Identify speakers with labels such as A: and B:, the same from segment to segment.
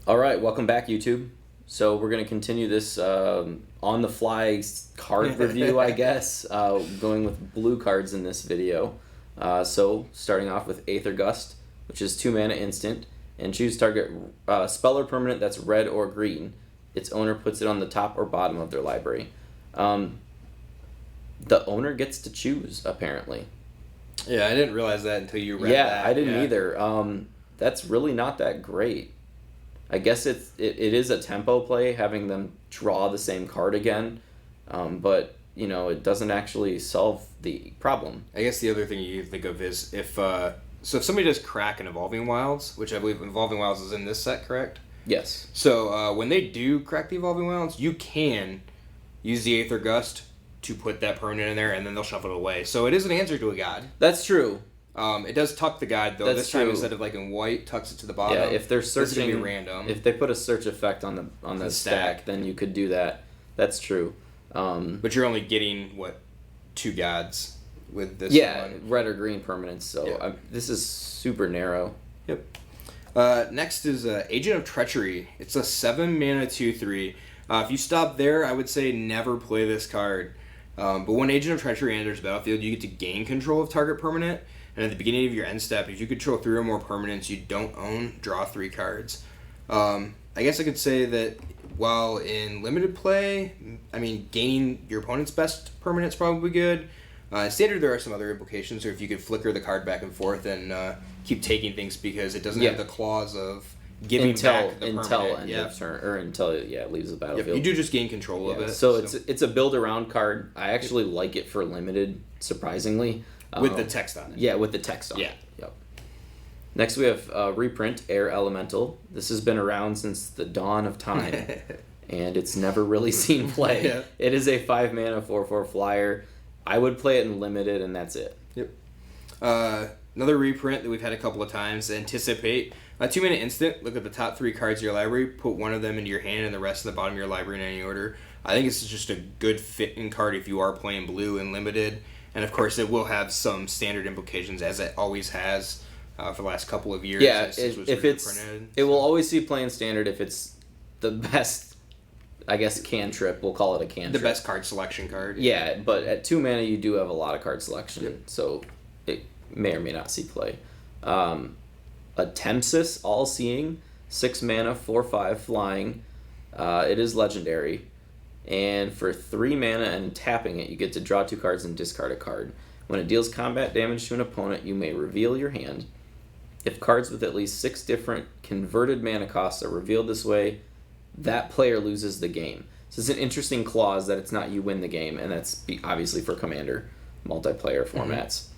A: All right, welcome back, YouTube. So we're going to continue this on-the-fly card review, I guess, going with blue cards in this video. So starting off with Aether Gust, which is 2 mana instant, and choose target spell or permanent that's red or green. Its owner puts it on the top or bottom of their library. The owner gets to choose, apparently.
B: Yeah, I didn't realize that until you read that.
A: Yeah, I didn't either. That's really not that great. I guess it is a tempo play, having them draw the same card again, but you know it doesn't actually solve the problem.
B: I guess the other thing you think of is if somebody does crack an Evolving Wilds, which I believe Evolving Wilds is in this set, correct?
A: Yes.
B: So when they do crack the Evolving Wilds, you can use the Aether Gust to put that permanent in there, and then they'll shuffle it away. So it is an answer to a god.
A: That's true.
B: It does tuck the god though.
A: That's
B: this time
A: true.
B: instead of like in white, tucks it to the bottom.
A: Yeah, if they're searching,
B: be random.
A: If they put a search effect on the stack, then you could do that. That's true.
B: But you're only getting 2 gods with this.
A: Yeah,
B: one.
A: red or green permanents. So
B: Yeah.
A: this is super narrow.
B: Yep. Next is Agent of Treachery. It's a 7 mana 2/3. If you stop there, I would say never play this card. But when Agent of Treachery enters the battlefield, you get to gain control of target permanent. And at the beginning of your end step, if you control 3 or more permanents you don't own, draw 3 cards. I guess I could say that while in limited play, I mean, gaining your opponent's best permanent's probably good. In standard, there are some other implications, or if you could flicker the card back and forth and keep taking things because it doesn't have the clause of giving back the
A: until
B: permanent.
A: end of turn, or until it leaves the battlefield.
B: Yep. You do just gain control of it.
A: So it's a build around card. I actually like it for limited, surprisingly.
B: With the text on it.
A: Yeah, with the text on it. Yep. Next we have Reprint Air Elemental. This has been around since the dawn of time, and it's never really seen play.
B: Yeah.
A: It is a 5 mana 4/4 flyer. I would play it in limited, and that's it.
B: Yep. Another reprint that we've had a couple of times. Anticipate. A 2 mana instant. Look at the top 3 cards of your library. Put one of them into your hand and the rest in the bottom of your library in any order. I think it's just a good fitting card if you are playing blue and limited. And of course, it will have some standard implications, as it always has for the last couple of years.
A: Yeah, it will always see playing standard if it's the best, I guess, cantrip. We'll call it a cantrip.
B: The best card selection card.
A: Yeah, but at 2 mana, you do have a lot of card selection, so it may or may not see play. A Tempest, All-Seeing, 6 mana, 4/5 flying. It is legendary. And for 3 mana and tapping it, you get to draw 2 cards and discard a card. When it deals combat damage to an opponent, you may reveal your hand. If cards with at least 6 different converted mana costs are revealed this way, that player loses the game. So it's an interesting clause that it's not you win the game, and that's obviously for Commander multiplayer formats.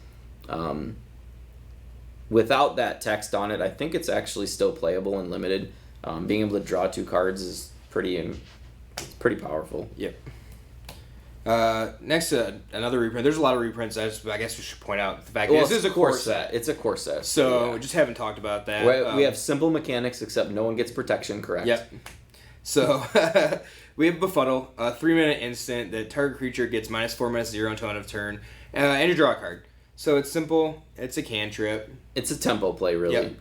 A: Without that text on it, I think it's actually still playable and limited. Being able to draw 2 cards is pretty powerful.
B: Yep. Next, another reprint. There's a lot of reprints. I guess we should point out the fact that this is a core set.
A: It's a core set.
B: So we just haven't talked about that.
A: We have simple mechanics, except no one gets protection, correct?
B: Yep. So we have Befuddle, a 3 mana instant. The target creature gets -4/-0 until end of turn, and you draw a card. So it's simple. It's a cantrip.
A: It's a tempo play, really. Yep.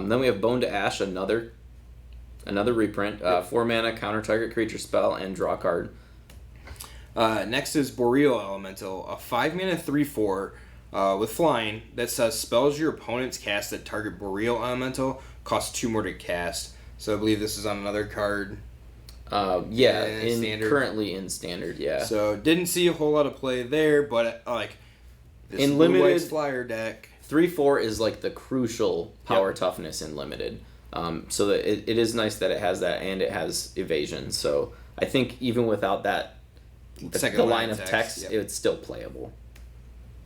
A: Then we have Bone to Ash, another reprint. 4 mana, counter target creature spell, and draw a card.
B: Next is Boreal Elemental, a 5 mana 3/4 with flying that says spells your opponent's cast that target Boreal Elemental cost 2 more to cast. So I believe this is on another card.
A: Currently in standard, yeah.
B: So didn't see a whole lot of play there, but this
A: in limited
B: flyer deck,
A: 3/4 is like the crucial power toughness in limited. So that it is nice that it has that, and it has evasion. So I think even without that, the line of text, it's still playable.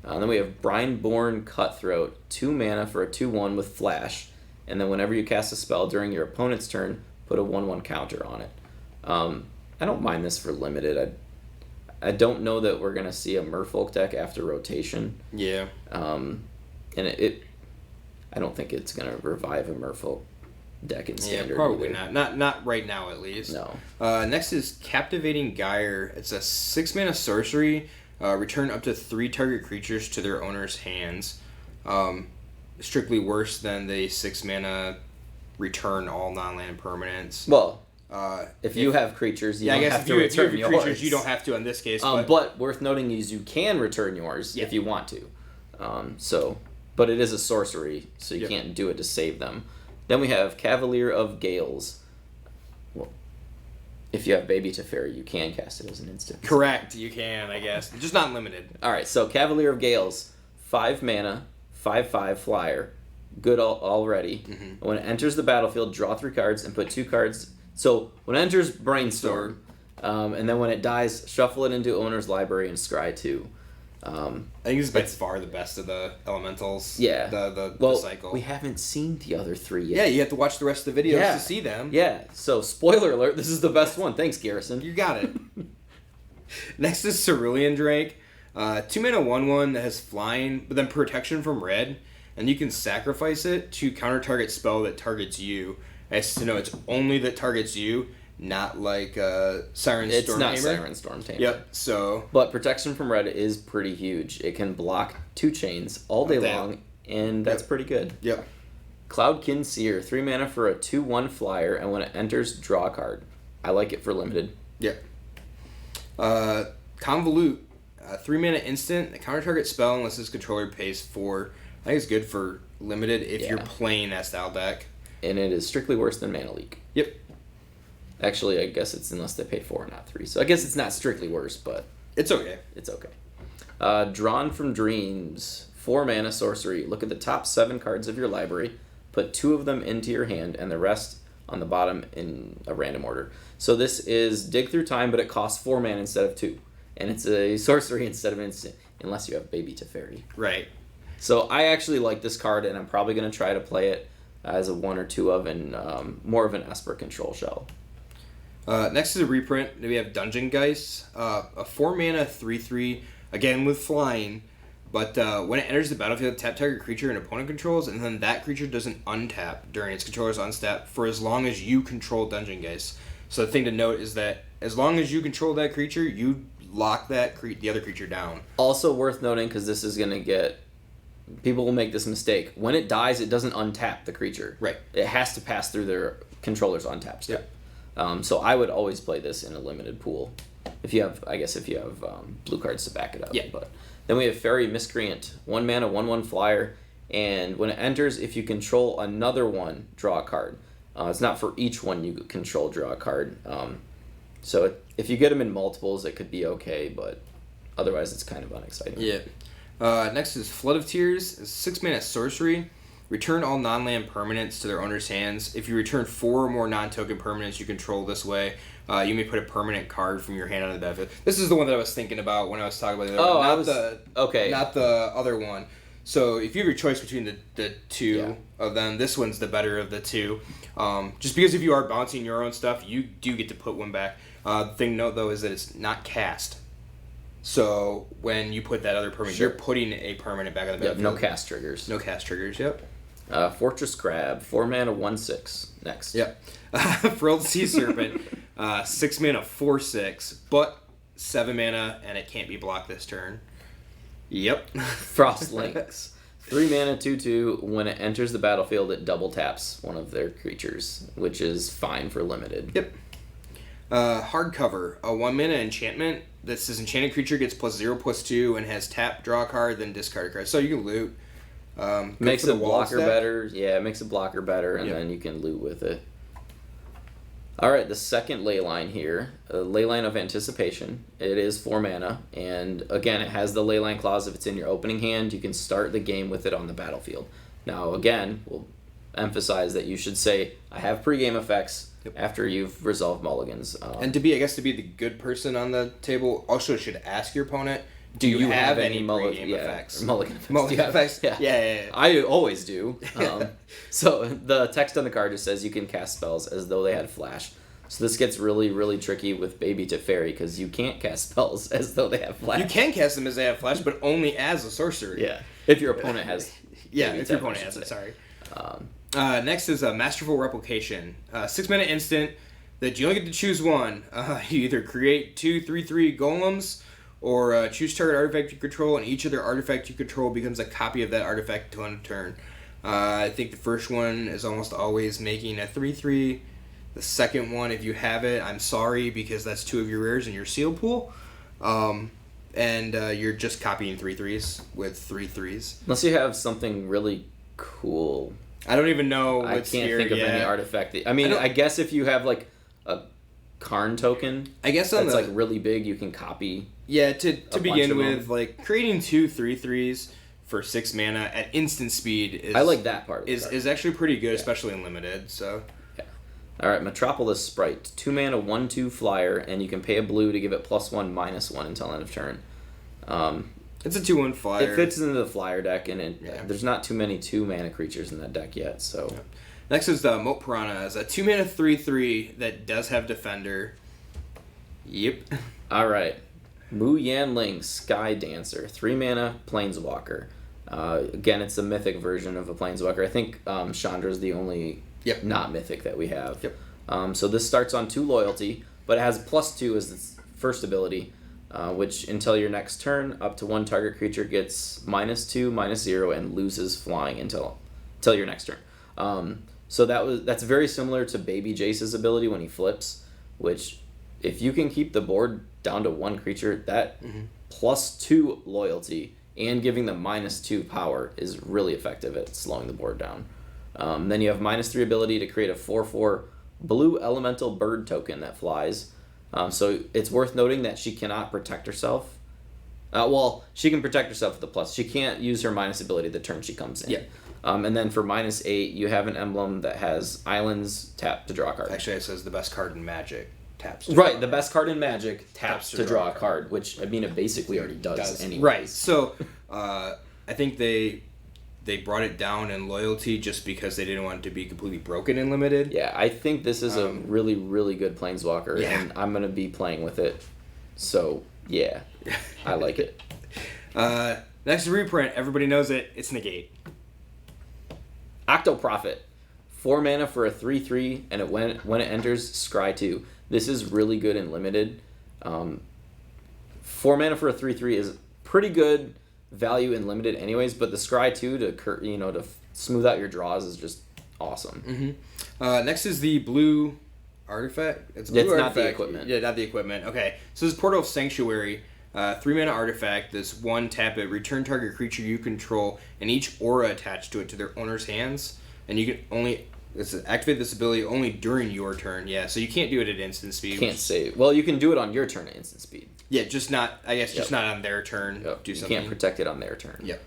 A: Then we have Brineborn Cutthroat, 2 mana for a 2/1 with flash, and then whenever you cast a spell during your opponent's turn, put a 1/1 counter on it. I don't mind this for limited. I don't know that we're gonna see a Merfolk deck after rotation.
B: Yeah.
A: And I don't think it's gonna revive a Merfolk deck in standard.
B: Yeah, probably not. Not right now, at least.
A: No.
B: Next is Captivating Gyre. It's a 6 mana sorcery. Return up to 3 target creatures to their owner's hands. Strictly worse than the 6 mana return all non-land permanents.
A: Well, if you have creatures, you don't have to return
B: if you have
A: yours.
B: creatures, you don't have to in this case.
A: But worth noting is you can return yours if you want to. But it is a sorcery, so you can't do it to save them. Then we have Cavalier of Gales. Well, if you have Baby Teferi, you can cast it as an instant.
B: Correct, you can, I guess. Just not limited.
A: Alright, so Cavalier of Gales, 5 mana, 5/5 flyer. Good already. Mm-hmm. When it enters the battlefield, draw 3 cards and put 2 cards. So when it enters Brainstorm, and then when it dies, shuffle it into owner's library and scry 2.
B: I think this is by far the best of the elementals.
A: Yeah.
B: The cycle.
A: We haven't seen the other 3 yet.
B: Yeah, you have to watch the rest of the videos to see them.
A: Yeah. So spoiler alert, this is the best one. Thanks, Garrison.
B: You got it. Next is Cerulean Drake. 2 mana 1/1 that has flying, but then protection from red, and you can sacrifice it to counter target spell that targets you. As to know, it's only that targets you. Not like Siren Storm Tamer.
A: It's not Siren Storm Tamer.
B: Yep, so...
A: But protection from red is pretty huge. It can block 2 chains all day long, and that's pretty good.
B: Yep.
A: Cloudkin Seer, 3 mana for a 2/1 flyer, and when it enters, draw a card. I like it for limited.
B: Yep. Convolute, 3 mana instant, a counter target spell unless its controller pays 4. I think it's good for limited if you're playing that style deck.
A: And it is strictly worse than Mana Leak.
B: Yep.
A: Actually, I guess it's unless they pay 4, not 3. So I guess it's not strictly worse, but...
B: It's okay.
A: It's okay. Drawn from Dreams. 4 mana sorcery. Look at the top 7 cards of your library. Put 2 of them into your hand, and the rest on the bottom in a random order. So this is Dig Through Time, but it costs 4 mana instead of 2. And it's a sorcery instead of instant, unless you have Baby Teferi.
B: Right.
A: So I actually like this card, and I'm probably going to try to play it as a 1 or 2 of, and more of an Esper control shell.
B: Next is a reprint. We have Dungeon Geist, a 4 mana 3/3, again with flying, but when it enters the battlefield, tap target creature an opponent controls, and then that creature doesn't untap during its controller's unstap for as long as you control Dungeon Geist. So the thing to note is that as long as you control that creature, you lock that the other creature down.
A: Also worth noting, because this is going to get... People will make this mistake. When it dies, it doesn't untap the creature.
B: Right.
A: It has to pass through their controller's untap step.
B: Yep.
A: So I would always play this in a limited pool, if you have blue cards to back it up.
B: Yeah.
A: But then we have Faerie Miscreant, 1 mana, 1/1 flyer, and when it enters, if you control another one, draw a card. It's not for each one you control, draw a card. So if you get them in multiples, it could be okay, but otherwise it's kind of unexciting.
B: Yeah. Next is Flood of Tears, a 6 mana sorcery. Return all non-land permanents to their owner's hands. If you return 4 or more non-token permanents you control this way, you may put a permanent card from your hand on the battlefield. This is the one that I was thinking about when I was talking about the other one. Not the other one. So if you have your choice between the two of them, this one's the better of the two. Just because if you are bouncing your own stuff, you do get to put one back. The thing to note, though, is that it's not cast. So when you put that other permanent, you're putting a permanent back on the battlefield.
A: No cast triggers.
B: No cast triggers, yep.
A: Fortress Crab, 4 mana, 1/6. Next.
B: Yep. Frilled Sea Serpent, 6 mana, 4/6, but 7 mana, and it can't be blocked this turn. Yep.
A: Frost Lynx, 3 mana, 2/2. When it enters the battlefield, it double taps one of their creatures, which is fine for limited.
B: Yep. Hardcover, a 1 mana enchantment that says enchanted creature gets +0/+2 and has tap, draw a card, then discard a card. So you can loot.
A: Makes a blocker better. Yeah, it makes a blocker better, and then you can loot with it. Alright, the second Leyline here, Leyline of Anticipation. It is 4 mana, and again, it has the Leyline clause. If it's in your opening hand, you can start the game with it on the battlefield. Now, again, we'll emphasize that you should say, I have pregame effects after you've resolved mulligans.
B: And to be the good person on the table, also should ask your opponent, do you have any pregame effects?
A: Mulligan effects.
B: Mulligan effects?
A: Yeah. I always do. So the text on the card just says you can cast spells as though they had flash. So this gets really, really tricky with Baby Teferi because you can't cast spells as though they have flash.
B: You can cast them as they have flash, but only as a sorcery.
A: Yeah. If your opponent has...
B: if your opponent has it, sorry. Next is a Masterful Replication. 6 mana instant that you only get to choose one. You either create 2 3/3 golems, or choose target artifact you control, and each other artifact you control becomes a copy of that artifact to end turn. I think the first one is almost always making a 3/3. The second one, if you have it, I'm sorry, because that's 2 of your rares in your seal pool. And you're just copying 3/3s with 3/3s.
A: Unless you have something really cool.
B: I don't even know what's
A: I can't
B: here
A: think of
B: yet.
A: any artifact. I guess if you have like a Karn token,
B: I guess
A: that's like really big, you can copy.
B: Yeah, to begin with,
A: them.
B: like creating 2 3/3s for 6 mana at instant speed is
A: I like that part.
B: Is actually pretty good, especially in limited. So.
A: All right, Metropolis Sprite, 2 mana, 1/2 flyer, and you can pay a blue to give it +1/-1 until end of turn.
B: It's a 2/1 flyer.
A: It fits into the flyer deck, and there's not too many 2 mana creatures in that deck yet. So,
B: next is the Mote Piranha. It's a 2 mana 3/3 that does have Defender. Yep.
A: All right, Mu Yanling, Sky Dancer, 3 mana Planeswalker. Again, it's the mythic version of a Planeswalker. I think Chandra's the only not mythic that we have.
B: Yep.
A: So this starts on 2 loyalty, but it has +2 as its first ability, which until your next turn, up to 1 target creature gets -2, -0, and loses flying until your next turn. So that's very similar to Baby Jace's ability when he flips, which if you can keep the board down to 1 creature, that +2 loyalty and giving them -2 power is really effective at slowing the board down. Then you have -3 ability to create a 4/4 blue elemental bird token that flies. So it's worth noting that she cannot protect herself. She can protect herself with the plus. She can't use her minus ability the turn she comes in.
B: Yeah.
A: And then for -8, you have an emblem that has islands, tap to draw a card.
B: Actually, it says the best card in Magic. Taps.
A: Right, the best card in Magic taps to draw a card, which, it basically already does anyway.
B: Right, so I think they brought it down in loyalty just because they didn't want it to be completely broken in limited.
A: Yeah, I think this is a really, really good Planeswalker, and I'm going to be playing with it. So, yeah, I like it.
B: Next reprint, everybody knows it. It's Negate.
A: Octoprophet. 4 mana for a 3/3, and when it enters, Scry 2. This is really good in limited. 4 mana for a 3/3 is pretty good value in limited anyways, but the Scry 2 to smooth out your draws is just awesome.
B: Next is the blue artifact.
A: It's not the equipment.
B: Yeah, not the equipment. Okay, so this is Portal of Sanctuary. 3 mana artifact. This 1 tap it. Return target creature you control and each aura attached to it to their owner's hands, and you can only activate this ability only during your turn. Yeah, so you can't do it at instant speed.
A: Can't save. Well, you can do it on your turn at instant speed.
B: Yeah, just not on their turn.
A: Yep.
B: Do
A: you
B: something.
A: Can't protect it on their turn.
B: Yep.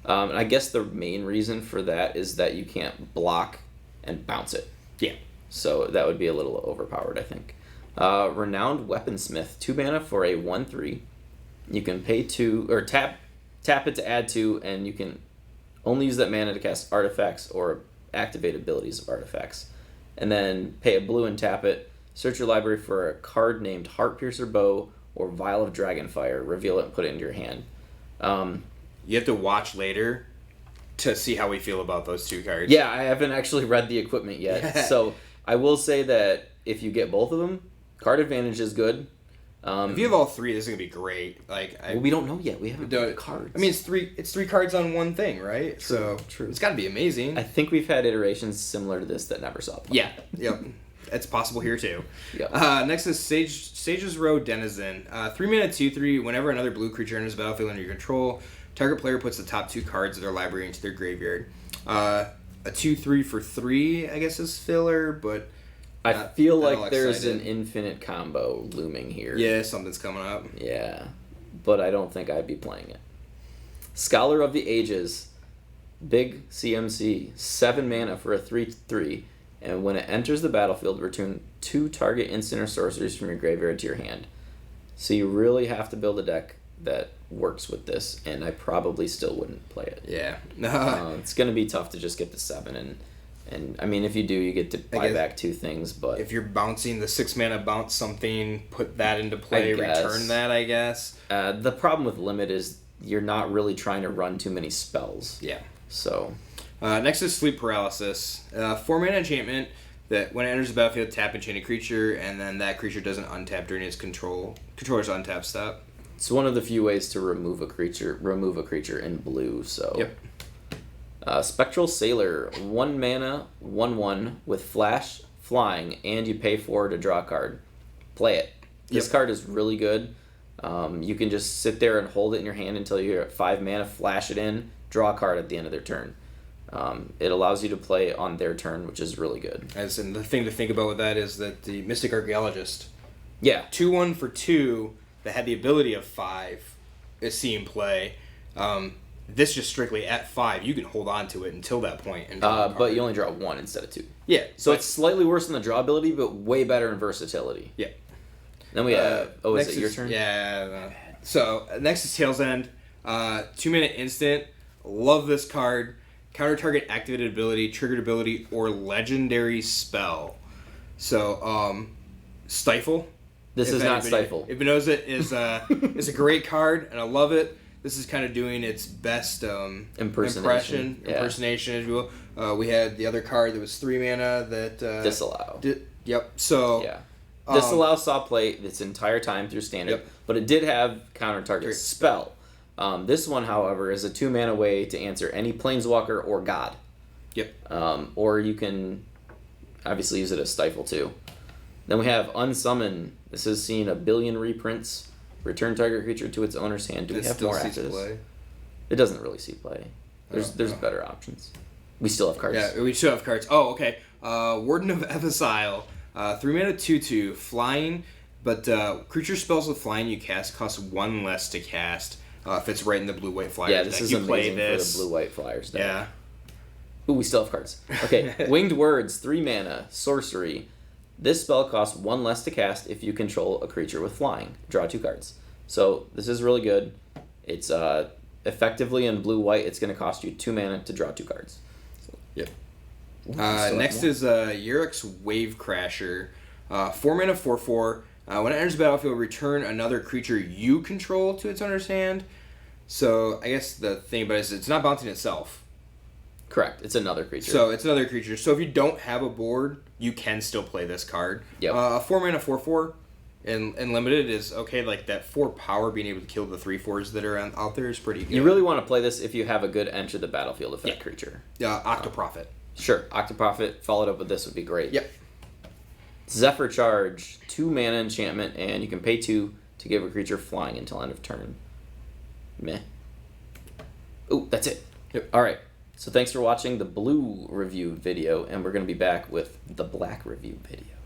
A: And I guess the main reason for that is that you can't block and bounce it.
B: Yeah.
A: So that would be a little overpowered, I think. Renowned Weaponsmith, 2 mana for a 1/3. You can pay 2 or tap it to add 2, and you can only use that mana to cast artifacts or activate abilities of artifacts. And then pay a blue and tap it. Search your library for a card named Heartpiercer Bow or Vial of Dragonfire. Reveal it and put it into your hand.
B: You have to watch later to see how we feel about those 2 cards.
A: Yeah, I haven't actually read the equipment yet. So I will say that if you get both of them, card advantage is good.
B: If you have all 3, this is gonna be great.
A: We don't know yet. We haven't played cards.
B: I mean, it's 3 cards on one thing, right?
A: True.
B: It's got to be amazing.
A: I think we've had iterations similar to this that never saw play.
B: Yeah. Yep. It's possible here too.
A: Yep.
B: Next is Sage's Row Denizen. 3 mana 2/3. Whenever another blue creature enters the battlefield under your control, target player puts the top 2 cards of their library into their graveyard. A 2/3 for 3, I guess, is filler, but.
A: I feel like there's an infinite combo looming here.
B: Yeah, something's coming up.
A: Yeah, but I don't think I'd be playing it. Scholar of the Ages, big CMC, 7 mana for a 3/3, and when it enters the battlefield, return 2 target instant or sorceries from your graveyard to your hand. So you really have to build a deck that works with this, and I probably still wouldn't play it.
B: Yeah.
A: It's going to be tough to just get to 7, and I mean, if you do, you get to buy back 2 things, but...
B: If you're bouncing the 6 mana bounce something, put that into play, return that, I guess.
A: The problem with Limit is you're not really trying to run too many spells.
B: Yeah.
A: So...
B: next is Sleep Paralysis. 4 mana enchantment that when it enters the battlefield, tap enchant a creature, and then that creature doesn't untap during its controller's untap step.
A: It's one of the few ways to remove a creature in blue, so...
B: Yep.
A: Spectral Sailor, 1 mana, 1/1 with flash, flying, and you pay 4 to draw a card. Play it. This card is really good. You can just sit there and hold it in your hand until you're at 5 mana, flash it in, draw a card at the end of their turn. It allows you to play on their turn, which is really good.
B: And the thing to think about with that is that the Mystic Archaeologist,
A: Yeah.
B: 2/1 for 2 that had the ability of 5 is seeing play. This just strictly at 5. You can hold on to it until that point. And
A: but you only draw 1 instead of 2.
B: Yeah.
A: So it's slightly worse than the draw ability, but way better in versatility.
B: Yeah.
A: Then we have... is it your turn?
B: Yeah. So, next is Tail's End. 2 mana instant. Love this card. Counter target activated ability, triggered ability, or legendary spell. So, Stifle.
A: This is not Stifle.
B: If you knows it, is a great card, and I love it. This is kind of doing its best impersonation, if you will. We had the other card that was 3 mana that...
A: Disallow.
B: Yep, so...
A: Yeah. Disallow saw play this entire time through Standard, but it did have counter target spell. This one, however, is a 2 mana way to answer any Planeswalker or God.
B: Yep.
A: Or you can obviously use it as Stifle too. Then we have Unsummon. This has seen a billion reprints. Return target creature to its owner's hand. Do we have more after this? It doesn't really see play. There's better options. We still have cards.
B: Yeah, we still have cards. Oh, okay. Warden of Evisile. 3 mana 2/2. Flying, but creature spells with flying you cast cost 1 less to cast. If it's right in the blue-white flyers.
A: Yeah, this is amazing for the blue-white flyers deck.
B: Yeah.
A: Ooh, we still have cards. Okay, Winged Words, 3 mana, sorcery. This spell costs 1 less to cast if you control a creature with flying. Draw 2 cards. So this is really good. It's effectively in blue-white. It's going to cost you 2 mana to draw 2 cards.
B: Yep. Next is Yurik's Wave Crasher. 4 mana, 4/4. When it enters the battlefield, return another creature you control to its owner's hand. So I guess the thing about it is it's not bouncing itself.
A: Correct. It's another creature.
B: So it's another creature. So if you don't have a board, you can still play this card.
A: Yep.
B: 4 mana, 4/4. And limited is okay. Like that 4 power, being able to kill the 3/4s that are out there is pretty good.
A: You really want to play this if you have a good enter the battlefield effect creature.
B: Octoprophet.
A: Sure. Octoprophet followed up with this would be great.
B: Yep.
A: Zephyr Charge, 2 mana enchantment, and you can pay 2 to give a creature flying until end of turn. Meh. Ooh, that's it.
B: Yep.
A: All right. So thanks for watching the blue review video, and we're going to be back with the black review video.